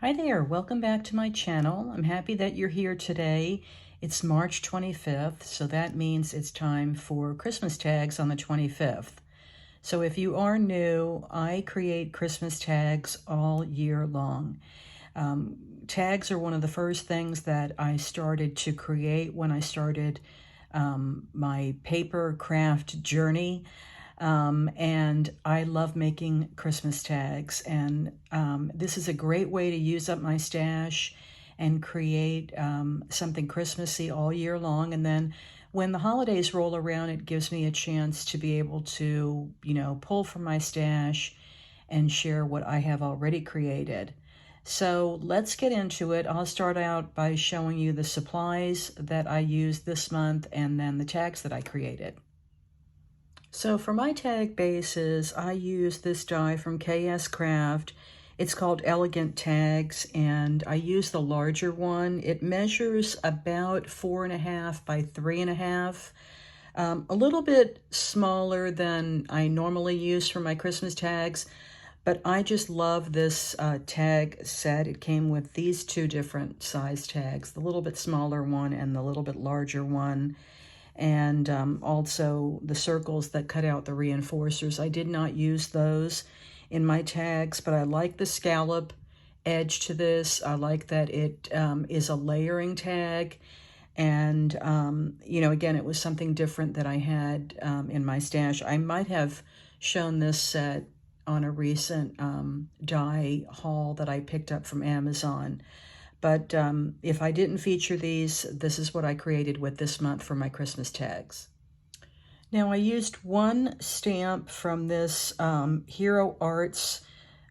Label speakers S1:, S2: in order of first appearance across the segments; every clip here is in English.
S1: Hi there, welcome back to my channel. I'm happy that you're here today. It's March 25th, so that means it's time for Christmas tags on the 25th. So if you are new, I create Christmas tags all year long. Tags are one of the first things that I started to create when I started my paper craft journey. And I love making Christmas tags. And this is a great way to use up my stash and create something Christmassy all year long. And then when the holidays roll around, it gives me a chance to be able to, pull from my stash and share what I have already created. So let's get into it. I'll start out by showing you the supplies that I used this month and then the tags that I created. So for my tag bases, I use this die from KS Craft. It's called Elegant Tags, and I use the larger one. It measures about 4.5 by 3.5. A little bit smaller than I normally use for my Christmas tags, but I just love this tag set. It came with these two different size tags, the little bit smaller one and the little bit larger one. And also the circles that cut out the reinforcers. I did not use those in my tags, but I like the scallop edge to this. I like that it is a layering tag. And, again, it was something different that I had in my stash. I might have shown this set on a recent die haul that I picked up from Amazon. But if I didn't feature these, this is what I created with this month for my Christmas tags. Now I used one stamp from this Hero Arts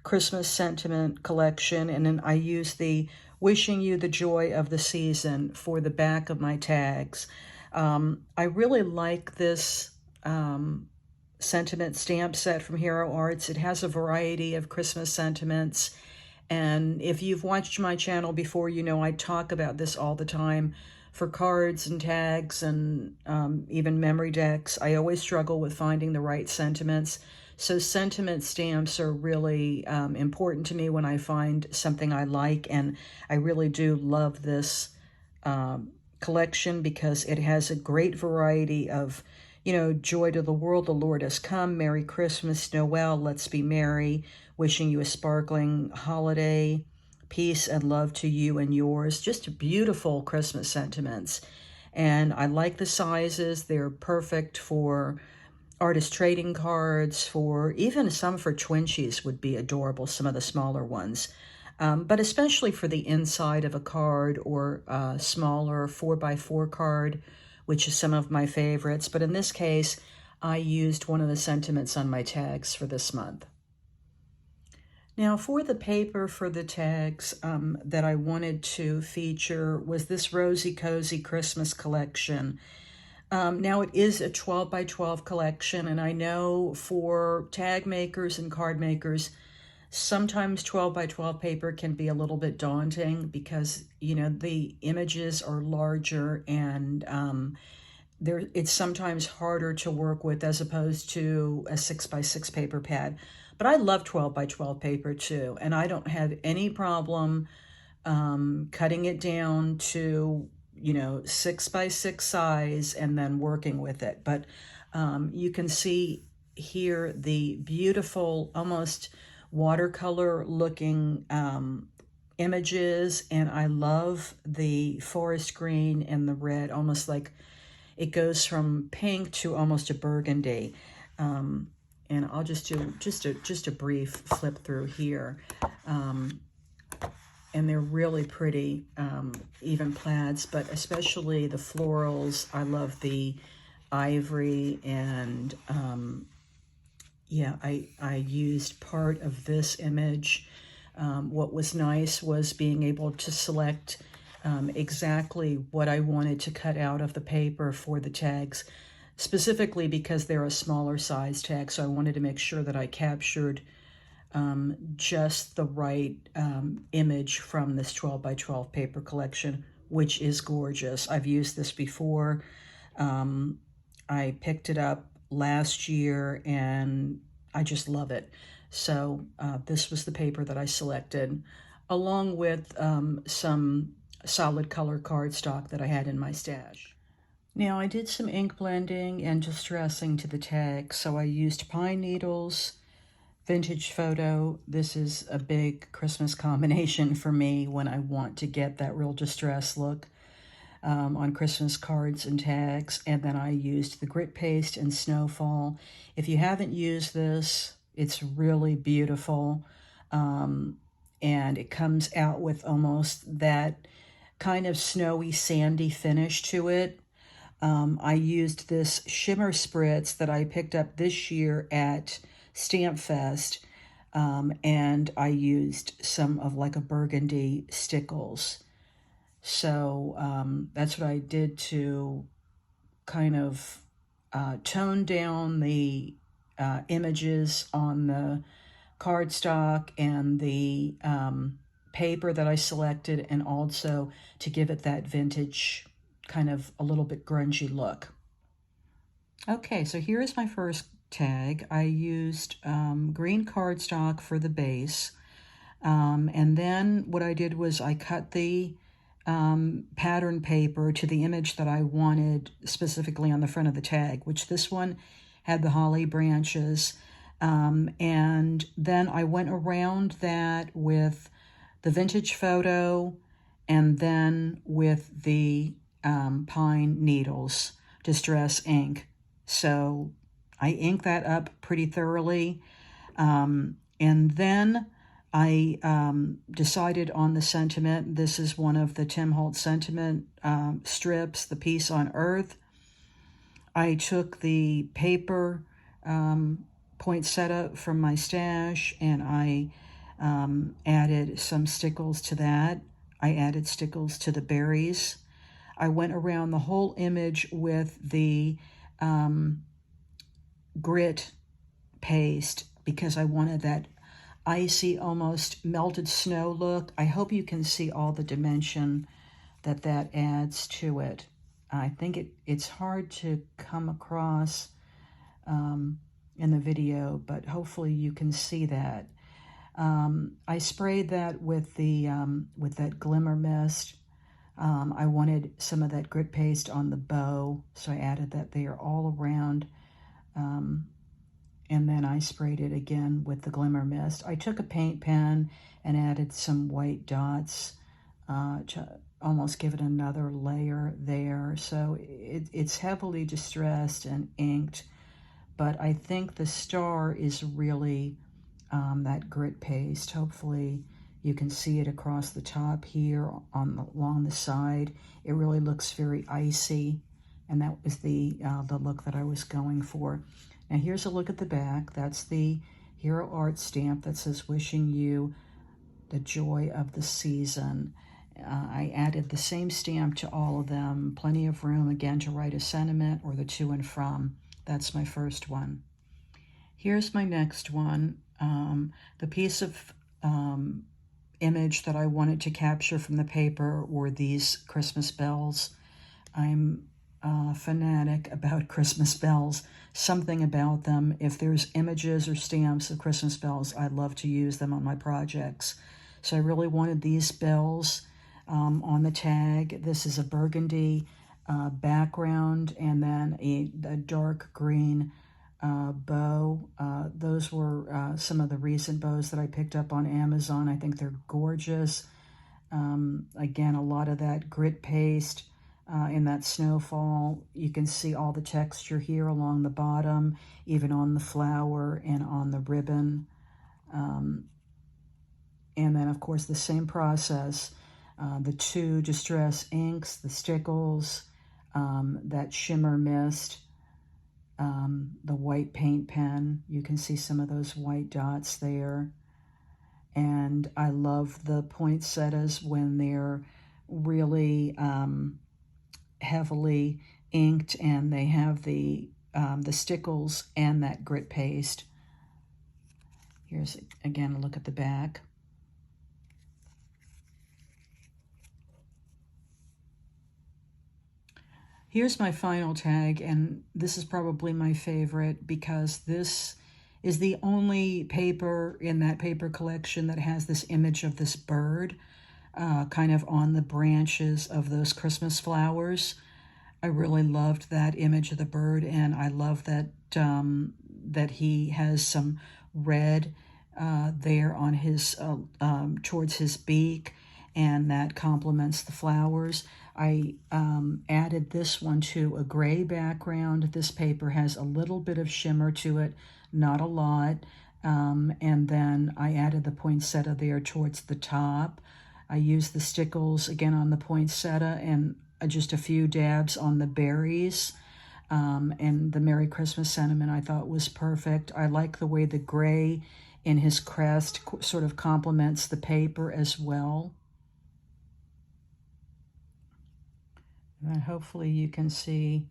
S1: Christmas Sentiment collection, and then I used the Wishing You the Joy of the Season for the back of my tags. I really like this sentiment stamp set from Hero Arts. It has a variety of Christmas sentiments. And if you've watched my channel before, you know I talk about this all the time for cards and tags and even memory decks. I always struggle with finding the right sentiments. So sentiment stamps are really important to me when I find something I like. And I really do love this collection because it has a great variety of, joy to the world, the Lord has come, Merry Christmas, Noel, let's be merry, wishing you a sparkling holiday, peace and love to you and yours. Just beautiful Christmas sentiments. And I like the sizes. They're perfect for artist trading cards, for even some for Twinsies would be adorable, some of the smaller ones. But especially for the inside of a card or a smaller 4x4 card, which is some of my favorites. But in this case, I used one of the sentiments on my tags for this month. Now for the paper for the tags that I wanted to feature was this Rosy Cosy Christmas collection. Now it is a 12 by 12 collection, and I know for tag makers and card makers, sometimes 12 by 12 paper can be a little bit daunting because, the images are larger and it's sometimes harder to work with as opposed to a 6 by 6 paper pad. But I love 12 by 12 paper too, and I don't have any problem cutting it down to 6 by 6 size and then working with it. But you can see here the beautiful, almost watercolor looking images, and I love the forest green and the red, almost like it goes from pink to almost a burgundy. And I'll just do just a brief flip through here. And they're really pretty, even plaids, but especially the florals. I love the ivory, and yeah, I used part of this image. What was nice was being able to select exactly what I wanted to cut out of the paper for the tags, specifically because they're a smaller size tag, so I wanted to make sure that I captured just the right image from this 12 by 12 paper collection, which is gorgeous. I've used this before. I picked it up last year and I just love it. So this was the paper that I selected. along with some solid color cardstock that I had in my stash. Now I did some ink blending and distressing to the tag, so I used pine needles, vintage photo. This is a big Christmas combination for me when I want to get that real distress look on Christmas cards and tags. And then I used the grit paste and snowfall. If you haven't used this, it's really beautiful. And it comes out with almost that kind of snowy, sandy finish to it. I used this shimmer spritz that I picked up this year at Stamp Fest, and I used some of like a burgundy stickles. So that's what I did to kind of tone down the images on the cardstock and the paper that I selected, and also to give it that vintage kind of a little bit grungy look. Okay, so here is my first tag. I used green cardstock for the base, and then what I did was I cut the pattern paper to the image that I wanted specifically on the front of the tag, which this one had the holly branches. And then I went around that with the vintage photo and then with the pine needles distress ink. So I inked that up pretty thoroughly. And then I decided on the sentiment. This is one of the Tim Holtz sentiment strips, the Peace on Earth. I took the paper poinsettia from my stash and I added some stickles to that. I added stickles to the berries. I went around the whole image with the grit paste because I wanted that icy, almost melted snow look. I hope you can see all the dimension that adds to it. I think it's hard to come across in the video, but hopefully you can see that. I sprayed that with that glimmer mist. I wanted some of that grit paste on the bow, so I added that there all around. And then I sprayed it again with the glimmer mist. I took a paint pen and added some white dots to almost give it another layer there. So it's heavily distressed and inked, but I think the star is really that grit paste. Hopefully you can see it across the top here along the side. It really looks very icy, and that was the look that I was going for. Now here's a look at the back. That's the Hero Art stamp that says wishing you the joy of the season. I added the same stamp to all of them. Plenty of room again to write a sentiment or the to and from. That's my first one. Here's my next one. The piece of image that I wanted to capture from the paper were these Christmas bells. I'm a fanatic about Christmas bells. Something about them. If there's images or stamps of Christmas bells, I love to use them on my projects. So I really wanted these bells on the tag. This is a burgundy background and then a dark green bow. Those were some of the recent bows that I picked up on Amazon. I think they're gorgeous. Again, a lot of that grit paste in that snowfall. You can see all the texture here along the bottom, even on the flower and on the ribbon. And then, of course, the same process. The two distress inks, the stickles, that shimmer mist, the white paint pen. You can see some of those white dots there. And I love the poinsettias when they're really heavily inked and they have the stickles and that grit paste. Here's, again, a look at the back. Here's my final tag, and this is probably my favorite because this is the only paper in that paper collection that has this image of this bird kind of on the branches of those Christmas flowers. I really loved that image of the bird, and I love that that he has some red there on his towards his beak, and that complements the flowers. I added this one to a gray background. This paper has a little bit of shimmer to it, not a lot. And then I added the poinsettia there towards the top. I used the stickles again on the poinsettia and just a few dabs on the berries. And the Merry Christmas sentiment I thought was perfect. I like the way the gray in his crest sort of complements the paper as well. And hopefully you can see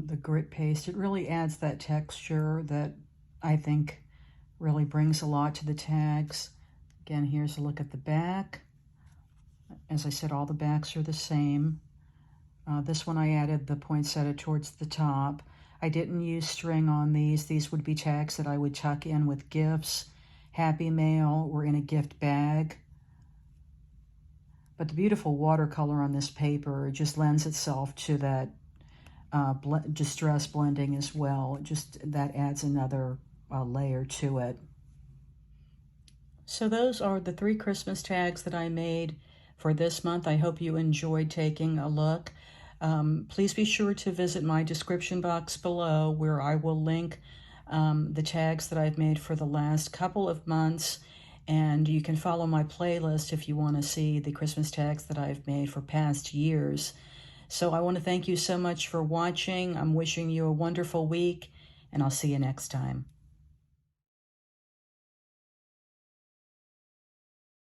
S1: the grit paste. It really adds that texture that I think really brings a lot to the tags. Again, here's a look at the back. As I said, all the backs are the same. This one I added the poinsettia towards the top. I didn't use string on these. These would be tags that I would tuck in with gifts, Happy Mail, or in a gift bag. But the beautiful watercolor on this paper just lends itself to that distress blending as well. Just that adds another layer to it. So those are the 3 Christmas tags that I made for this month. I hope you enjoyed taking a look. Please be sure to visit my description box below, where I will link the tags that I've made for the last couple of months. And you can follow my playlist if you want to see the Christmas tags that I've made for past years. So I want to thank you so much for watching. I'm wishing you a wonderful week, and I'll see you next time.